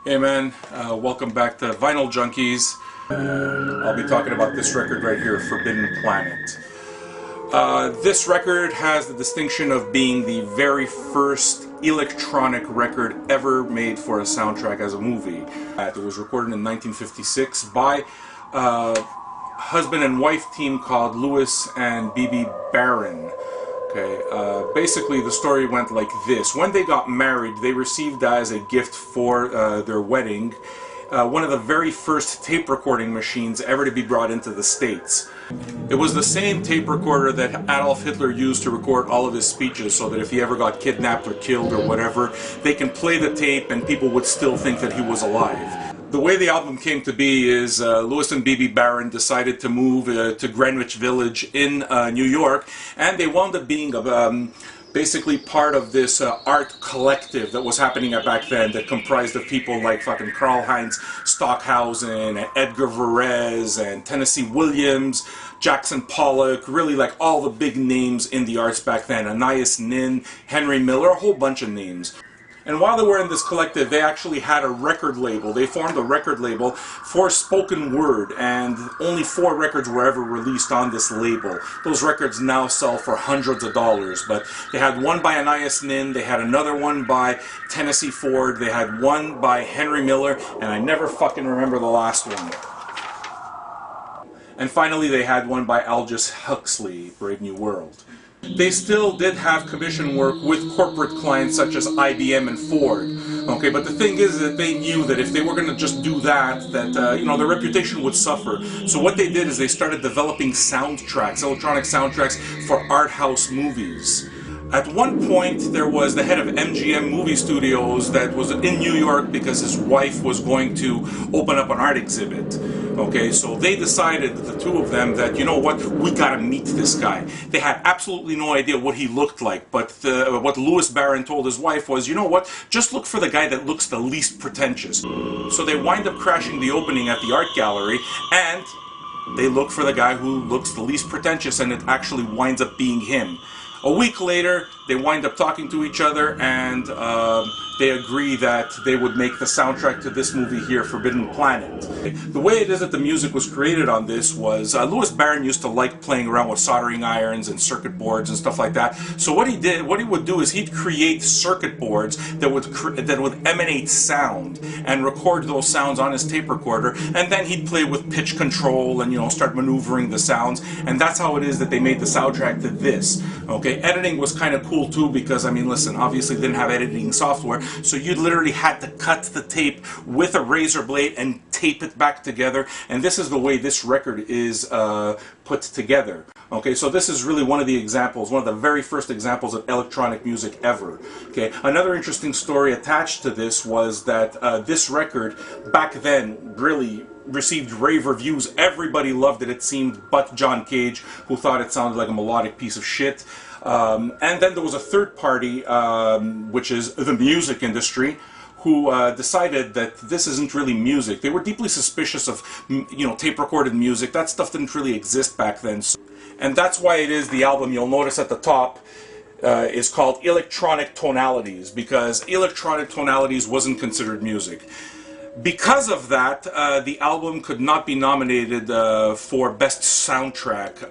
Hey man, welcome back to Vinyl Junkies. I'll be talking about this record right here, Forbidden Planet. This record has the distinction of being the very first electronic record ever made for a soundtrack as a movie. It was recorded in 1956 by a husband and wife team called Louis and Bibi Baron. Okay, basically the story went like this. When they got married, they received as a gift for their wedding one of the very first tape recording machines ever to be brought into the States. It was the same tape recorder that Adolf Hitler used to record all of his speeches, so that if he ever got kidnapped or killed or whatever, they can play the tape and people would still think that he was alive. The way the album came to be is Louis and Bibi Baron decided to move to Greenwich Village in New York, and they wound up being basically part of this art collective that was happening back then, that comprised of people like fucking Karlheinz Stockhausen and Edgar Varese and Tennessee Williams, Jackson Pollock, really like all the big names in the arts back then, Anais Nin, Henry Miller, a whole bunch of names. And while they were in this collective, they actually had a record label. They formed a record label for spoken word, and only 4 records were ever released on this label. Those records now sell for hundreds of dollars, but they had one by Anais Nin, they had another one by Tennessee Ford, they had one by Henry Miller, and I never fucking remember the last one. And finally they had one by Aldous Huxley, Brave New World. They still did have commission work with corporate clients such as IBM and Ford. Okay, but the thing is that they knew that if they were going to just do that, you know, their reputation would suffer. So what they did is they started developing soundtracks, electronic soundtracks for art house movies. At one point, there was the head of MGM Movie Studios that was in New York because his wife was going to open up an art exhibit. Okay, so they decided, the two of them, that, you know what, we gotta meet this guy. They had absolutely no idea what he looked like, but what Louis Baron told his wife was, you know what, just look for the guy that looks the least pretentious. So they wind up crashing the opening at the art gallery, and they look for the guy who looks the least pretentious, and it actually winds up being him. A week later, they wind up talking to each other, and they agree that they would make the soundtrack to this movie here, Forbidden Planet. The way it is that the music was created on this was, Louis Baron used to like playing around with soldering irons and circuit boards and stuff like that. So what he would do is he'd create circuit boards that would emanate sound and record those sounds on his tape recorder, and then he'd play with pitch control and, you know, start maneuvering the sounds, and that's how it is that they made the soundtrack to this. Okay, editing was kind of cool too, because, I mean, listen, obviously they didn't have editing software, so you literally had to cut the tape with a razor blade and tape it back together, and this is the way this record is put together. Okay, so this is really one of the examples, one of the very first examples of electronic music ever. Okay, another interesting story attached to this was that this record, back then, really received rave reviews. Everybody loved it, it seemed, but John Cage, who thought it sounded like a melodic piece of shit. And then there was a third party, which is the music industry, who decided that this isn't really music. They were deeply suspicious of, you know, tape-recorded music. That stuff didn't really exist back then. And that's why it is the album, you'll notice at the top, is called Electronic Tonalities, because electronic tonalities wasn't considered music. Because of that, the album could not be nominated for Best Soundtrack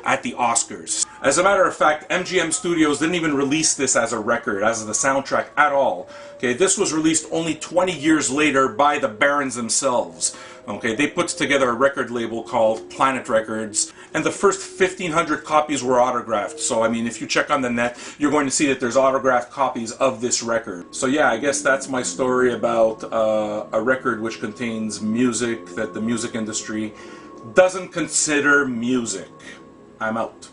at the Oscars. As a matter of fact, MGM Studios didn't even release this as a record, as the soundtrack at all. Okay, this was released only 20 years later by the Barons themselves. Okay, they put together a record label called Planet Records, and the first 1,500 copies were autographed. So, I mean, if you check on the net, you're going to see that there's autographed copies of this record. So yeah, I guess that's my story about a record which contains music that the music industry doesn't consider music. I'm out.